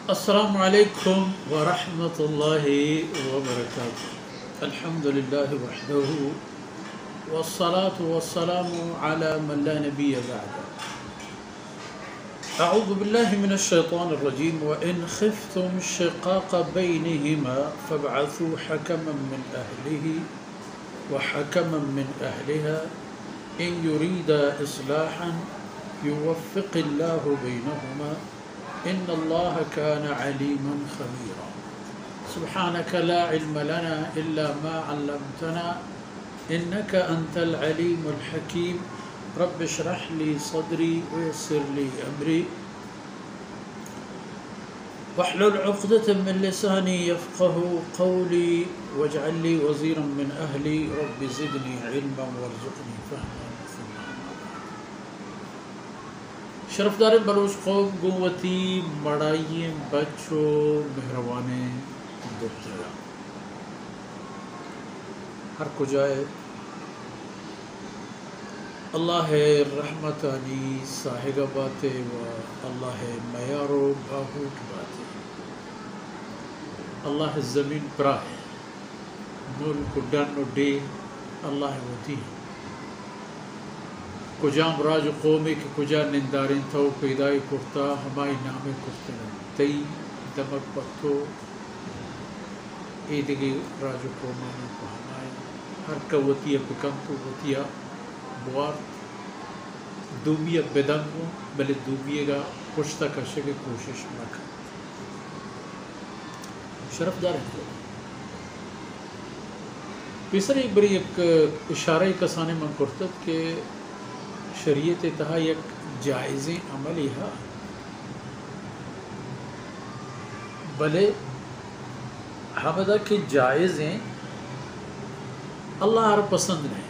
السلام علیکم ورحمۃ اللہ وبرکاتہ. الحمد للہ وحدہ والصلاة والسلام على من لا نبی بعده. اعوذ باللہ من الشیطان الرجیم. وإن خفتم شقاق بینہما فابعثوا حکما من اہلہ وحکما من اہلها ان یریدا اصلاحا یوفق اللہ بینہما ان اللہ کان علیما خبیرا. سبحانک لا علم لنا الا ما علمتنا انک انت العلیم الحکیم. رب اشرح لی صدری ویسر لی امری واحلل عقدۃ من لسانی یفقهوا قولی واجعل لی وزیرا من اہلی رب زدنی علما وارزقنی فہما. شرفدار بلوچ قوم گوتی مڑائیں بچو مہربانے دکھتا ہر کو جائے اللہ ہے رحمتانی صاحب باتے و اللہ ہے میارو باہوٹ باتے. اللہ زمین پرا ہے نول کو ڈن ڈے اللہ ہوتی ہے کجام راج قومی کے کجا نندارین تھو پیدائی کرتا ہمائی نامے کرتنا تی دمک پتو ایدگی راج قومانی کو ہمائی ہر کا وطیہ بکنتو وطیہ بوار دوبیہ بدنگو بلے دوبیہ گا پشتا کشے کے کوشش مکہ شرف دار ہے. پیسری بری ایک اشارہ کسانے من کرتت کہ شریعت تہا یک جائزیں عملی ہے بلے حمدہ کے جائزیں اللہ ہر پسند نہیں.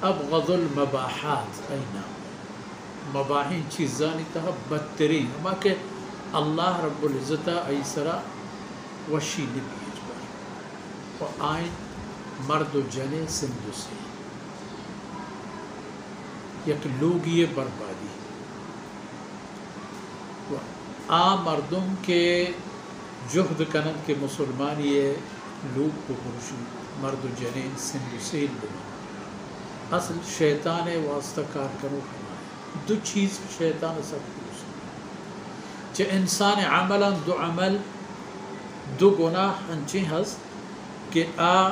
اب غض المباحات اینا مباحین چیزانی تہا بدترین ہما کہ اللہ رب العزتہ ایسرا وشی نبیج بار و آئین مرد و جنے سندو سے یک لوگی بربادی و آ مردم کے جہد کنند کے مسلمان یہ لوگ کو پرشی مرد و جنین سندو سیل بنا. اصل شیطان واسطہ کار کرو ہمارے دو چیز شیطان سب پرشی چہ انسان عملا دو عمل دو گناہ انچیں ہز کہ آ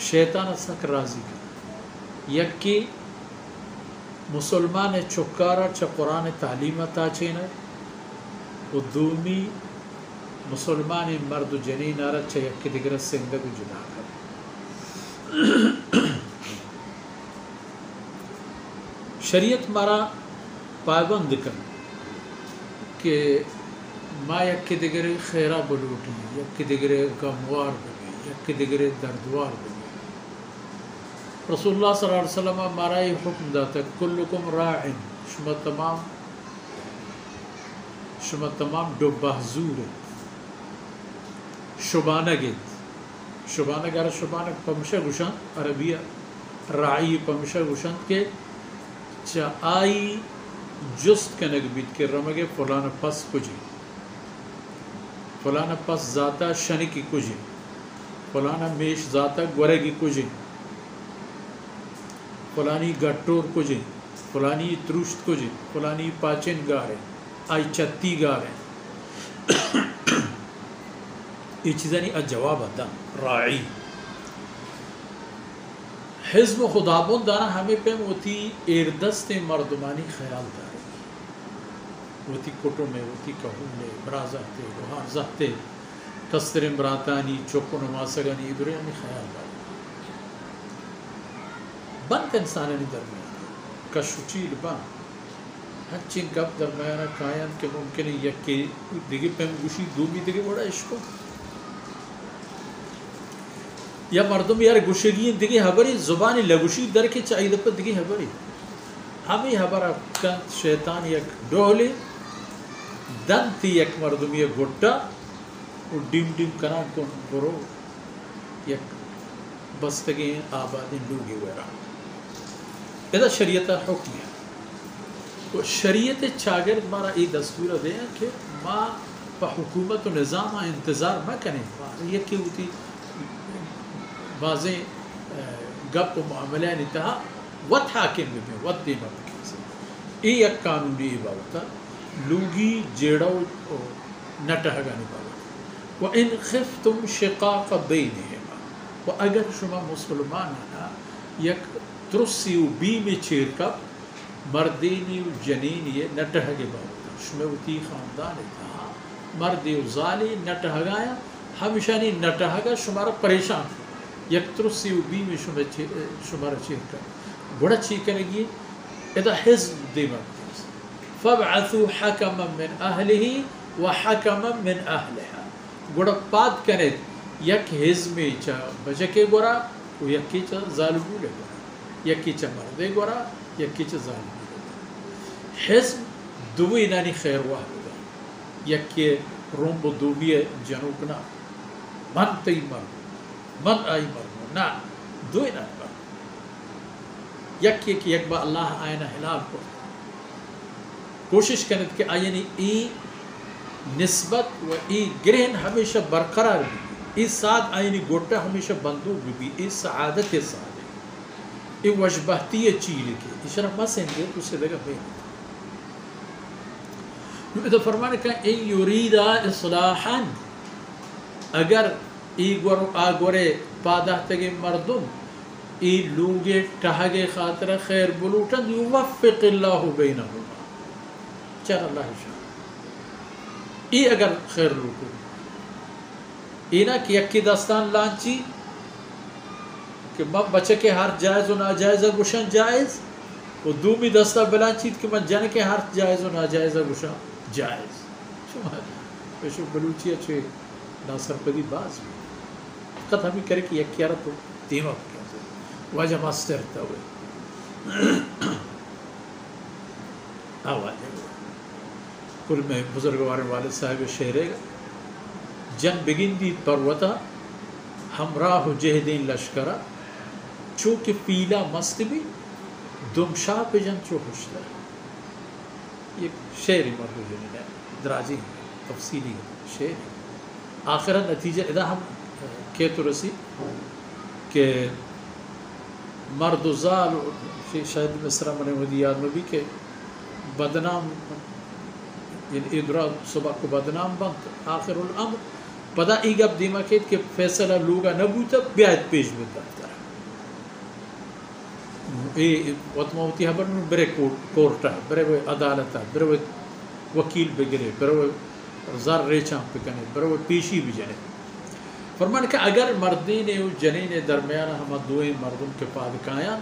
شیطان سک راضی کر. یکی مسلمان چکارا چا قرآن تعلیمتا چینا و دومی مسلمان مرد و جنین آرا چا یکی دیگر سنگد و جدا کر. شریعت مارا پابند کر کہ ما یکی دیگر خیرہ بلوٹی یکی دیگر غموار بگی یکی دیگر دردوار بگی. رسول اللہ صلی اللہ علیہ وسلم مارا یہ حکم داتا ہے کلکم راعن شما تمام دو بحضور شبانگ شبانگ پمشہ گوشند عربیہ راعی پمشہ گوشند کے چا آئی جست کنگ بیت کے رمگے فلانا پس کجی فلانا پس ذاتا شنکی کجی فلانا میش ذاتا گورگی کجی فلانی گٹور کجے فلانی تروشت کجے فلانی پاچن گارے آئی چتی گارے یہ چیزیں نہیں جواب آتا. راعی حزب خدابون دانا ہمیں پہ ہوتی ایردست مردمانی خیال دارے ہوتی کٹو میں ہوتی کہوں میں برازاتے گوھار زہتے کستر براتانی چوکو نماسگانی ادھرے ہمیں خیال دارے بند انسانی درمیان کشوچیل بند ہنچین گپ درمیانا کائن کہ ممکن ہے یکی دیگی پہم گوشی دومی دیگی بڑا عشقو یا مردم یار گوشگی دیگی حبری زبانی لگوشی در کے چاہی دپا دیگی حبری ہمیں حبرہ کنت شیطان یک ڈولی دنتی یک مردم یک گھٹا اور ڈیم ڈیم کنا کن برو یک بستگی آبادی لوگی ویرہ. اذا شریعت حکم ہے و شریعت شاگرد مارا ای دستور دیں کہ ما پا حکومت و نظام انتظار نہ کریں. یہ کہ ہوتی بعضیں گپ و معاملہ انتہا وط حاکم بھی وط دینا بکیسے ای یک قانونی عبارتا لوگی جیڑا و نٹہگا نباوتا. و ان خفتم شقاق بینہما و اگر شما مسلمانانا یک ترسی و بیم چیرکب مردینی و جنینی نٹہگے باوتا شما وتی خاندان اتہا مردی و زالی نٹہگایا ہمیشہ نہیں نٹہگا شمارا پریشان یک ترسی و بیم شمارا چیرکب بڑا چیکنے گی اذا حزب دیما فابعثوا حکما من اہلہ و حکما من اہلہا گوڑا پاد کنید یک حزمی چا بچکے گورا و یکی چا ظالمو لے گورا یکی چا مردے گورا یکی چا ظالمو لے گورا. حزب دوی نانی خیر واحد گورا یکی روم و دومی جنوبنا من تی مرمو من آئی مرمو نا دوی نانی مرمو یکی کہ یک با اللہ آئینہ حلال کو کوشش کرنے کہ آئینی ای نسبت و ای گرہن ہمیشہ برقرار بھی ای ساتھ آئینی گوٹا ہمیشہ بندوق بھی ای سعادت سعادت ای وجبہتی چیلی کے اشرف ما سنگے تو سے دگا بین ادھا فرمانے کہ این یوریدا اصلاحا اگر ای گورو آگورے پادہ تگے مردم ای لوگے ٹہگے خاطر خیر بلوٹن یوفق اللہ بینہما چر اللہ شاہ ای اگر خیر لوٹو اینا کہ یکی داستان لانچی کہ من بچے کے ہر جائز و ناجائز گوشن جائز و دومی دستہ بلانچید کہ من جن کے ہر جائز و ناجائز گوشن جائز شما پیشو بلوچی اچھے ناصر پدی باز بھی قد ہمیں کرے کہ یکی آرہ تو دیمہ واجہ ماسٹر تا ہوئے آواز ہے کل میں بزرگوار والد صاحب شہرے گا جن بگن دید پروتا ہمراہ جہدین لشکرہ چونکہ پیلا مست بھی دمشاہ پہ جن چو خوشتا ہے یہ شعری مرد جنین ہے دراجی تفصیلی شعر آخرہ نتیجہ ادا ہم کہتو رسی کہ مرد و زال شاید مصرہ منہ ودی یاد میں بھی کہ بدنام یعنی ادرا صبح کو بدنام بند آخر الامر پدا ایگب دیما کہت کہ فیصلہ لوگا نبوتا بیعت پیش بدتا ہے وطموتی حبر میں برے کورٹا برے وہ عدالتا برے وہ وکیل بگرے برے وہ زار ریچان پکنے برے وہ پیشی بھی جنے فرمان کہ اگر مردین و جنین درمیان ہم دوئیں مردم کے پادکایا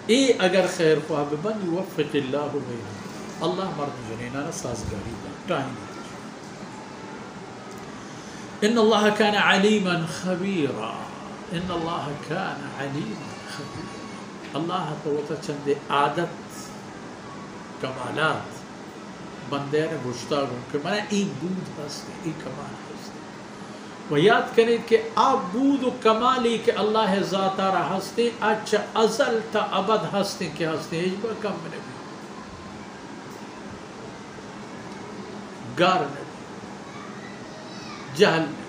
اے اگر خیر خواہ ببن یوفق اللہ بینہما اللہ مرد جنینانا سازگاری دا ٹائم ان اللہ کان علیما خبیرا ان اللہ کان علیما خبیرا اللہ تو چند عادت کمالات بندے نے گشتاگوں کہ میں ای بود ہستے ای کمال ہستے و یاد کریں کہ آپ بود و کمالی کہ اللہ ذاتہ رہا ہستے اچھا ازل تا ابد ہستے کہ ہستے اجبا کم میں بھی گار میں جہل میں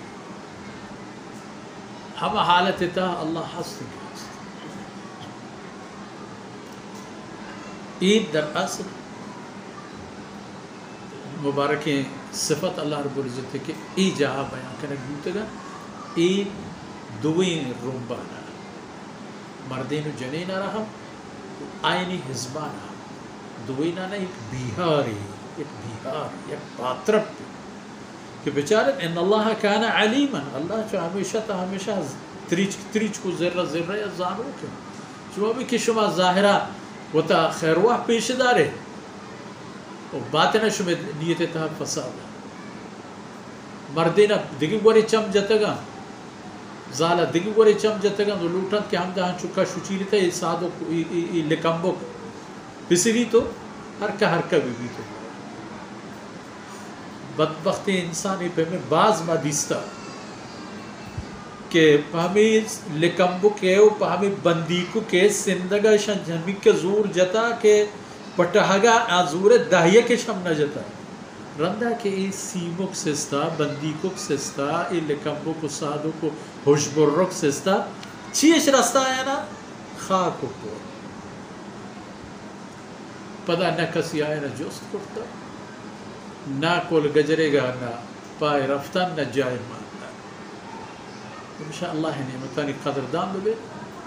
ہم حالت تا اللہ ہستے کہ ہستے عید در اصل مبارکیں صفت اللہ رب العزت ہے کہ ای جہاں بیان کرنے گوتے گا ای دوئیں رومبانا مردین و جنین رہا آئینی حزبانا دوئیں نا ایک بیہاری ایک پاترپ کہ بیچارت ان اللہ کانا علیما اللہ چو ہمیشہ تا ہمیشہ تریچ کو ذرہ یا زانو کے شما بھی کہ شما ظاہرہ و تا خیرواہ پیش دارے اور باطنہ شما نیت تا فساد مردینہ دگی گوری چم جتگا زالا دگی گوری چم جتگا دو لوٹن کہ ہم دہاں چکا شچیلی تا یہ سادو یہ لکمبو پسری تو ہر کا بھی تو بدبختی انسانی پہ میں باز مدیستا کہ ہمیں لکمبو کے و ہمیں بندیکو کے سندگا شنجھنمی کے زور جتا کہ پٹہگا آزور داہیہ کے شم نجتا رندہ کے ای سیمک سستا بندیکک سستا ای لکمبو کو سادو کو ہوشبرک سستا چیش رستا ہے نا خاک کو پدا نہ کسی آئے نہ جوست کرتا نہ کول گجرے گا نہ پائے رفتن نہ جائے مانتا انشاءاللہ نعمتانی قدردان بے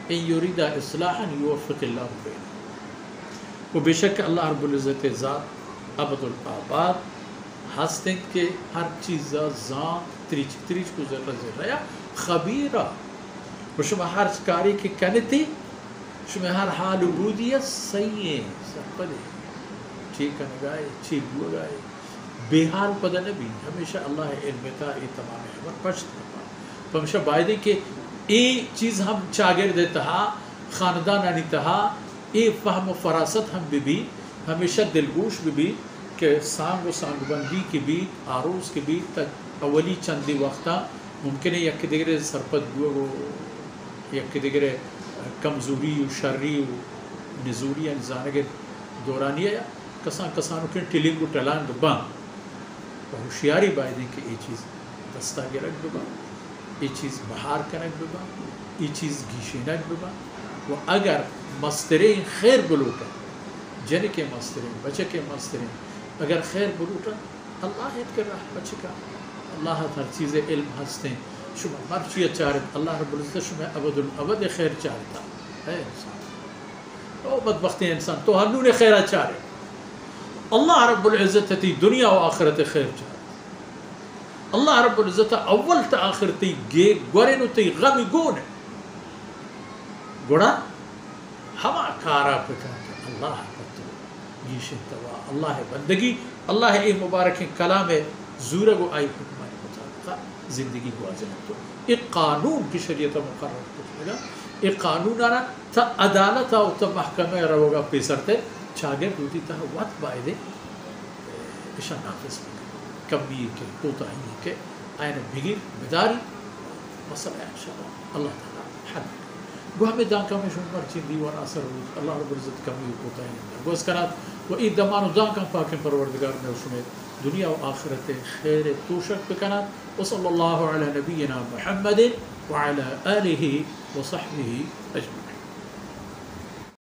ان یوریدہ اصلاحا یوفق اللہ بے وہ بے شک اللہ رب العزت ذات عبد الآباد ہستیں کہ ہر چیز زان تریچ تریچ کو ذرہ ذرہ خبیرہ و شما ہر کاری کی کنتی شما ہر حال عبودیت سیئیں سرپدے ٹھیک نگائے ٹھیک لگائے بے حال پدہ نبی ہمیشہ اللہ علم تا ای تمام حبر پشت کرتا تو ہمیشہ بائدے کہ ای چیز ہم چاگر دیتا ہا خاندان آنی تہا ای فہم و فراست ہم بھی ہمیشہ دلگوش بھی کہ سانگ و سانگ بندی کی بھی آروز کی بھی تک اولی چندی وقتا ممکن ہے یک دیگرے سرپد گو یک دیگرے کمزوری و شری و نزوری انزانگر دورانی ہے کسان کسانو کے ٹلنگ و ٹلانگ بان ہوشیاری بائدیں کہ یہ چیز دستا گرک ببا یہ چیز بہار کنک ببا یہ چیز گیشینک ببا و اگر مسترین خیر بلوٹا جن کے مسترین بچے کے مسترین اگر خیر بلوٹا اللہ ہت کر رہا بچے کا اللہ ہر چیز علم ہستے شما مرچی چارت اللہ رب العزت شما ابد الابد خیر چارتا ہے انسان او بدبختی انسان تو ہنون خیر چارے اللہ رب العزت تی دنیا و آخرت خیر چارت اللہ رب العزت اول تا آخر تی گے گورنو تی غمی گونے گوڑا ہما کارا پکاتا اللہ پتو گیشن توا اللہ بندگی اللہ اے مبارک کلام زورگو آئی حکمانی مطابقہ زندگی کو آزمت تو ایک قانون کی شریعت مقرر کچھ لگا ایک قانون آنا تا عدالت آو تا محکمہ روگا پیسرتے چاگر دوتی تا وقت بائدے اشان نافذ بکر کمی کے کوتاہی کے آئین بگیر بداری مسئلہ ہے انشاءاللہ اللہ تعالی حل گو ہمیں دان کمی شون مرچین دیوان اثر ہوئی اللہ رب العزت کمی کوتاہی گو اس کنات و این دمانو دان کم پاکن پروردگار میں شمیں دنیا و آخرت خیر توشک بکنات وصلی اللہ علی نبینا محمد وعلى آلہ وصحبہ اجمعین.